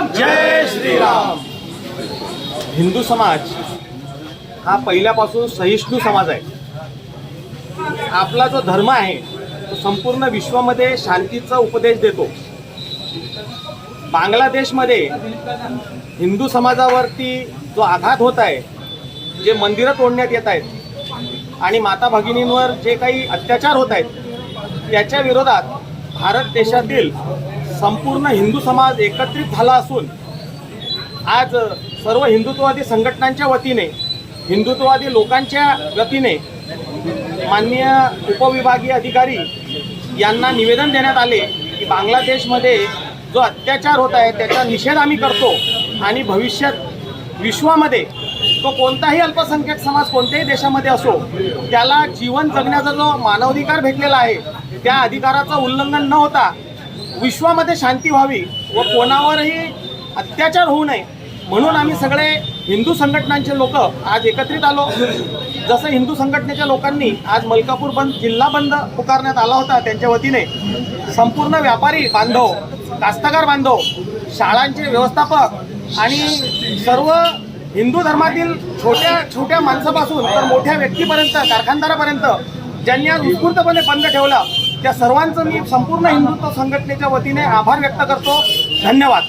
जय श्रीराम. हिंदू समाज हा पहिल्यापासून सहिष्णू समाज आहे. आपला जो धर्म आहे तो संपूर्ण विश्वामध्ये शांतीचा उपदेश देतो. बांगलादेशमध्ये हिंदू समाजावरती जो आघात होत आहे, जे मंदिरं तोडण्यात येत आहेत आणि माता भगिनींवर जे काही अत्याचार होत आहेत, याच्या विरोधात भारत देशातील संपूर्ण हिंदू समाज एकत्रित झाला असून आज सर्व हिंदुत्ववादी संघटनांच्या वतीने, हिंदुत्ववादी लोकांच्या वतीने माननीय उपविभागीय अधिकारी यांना निवेदन देण्यात आले की बांगलादेशमध्ये जो अत्याचार होत आहे त्याचा निषेध आम्ही करतो आणि भविष्यात विश्वामध्ये तो कोणताही अल्पसंख्याक समाज कोणत्याही देशामध्ये असो, त्याला जीवन जगण्याचा जो मानवाधिकार भेटलेला आहे त्या अधिकाराचं उल्लंघन न होता विश्वामध्ये शांती व्हावी व कोणावरही अत्याचार होऊ नये म्हणून आम्ही सगळे हिंदू संघटनांचे लोक आज एकत्रित आलो. जसं हिंदू संघटनेच्या लोकांनी आज मलकापूर बंद, जिल्हा बंद पुकारण्यात आला होता, त्यांच्या वतीने संपूर्ण व्यापारी बांधव, कास्तकार बांधव, शाळांचे व्यवस्थापक आणि सर्व हिंदू धर्मातील छोट्या छोट्या माणसापासून तर मोठ्या व्यक्तीपर्यंत, कारखानदारापर्यंत ज्यांनी आज उत्स्फूर्तपणे बंद ठेवला, त्या सर्वांचं मी संपूर्ण हिंदुत्व संघटनेच्या वतीने आभार व्यक्त करतो. धन्यवाद.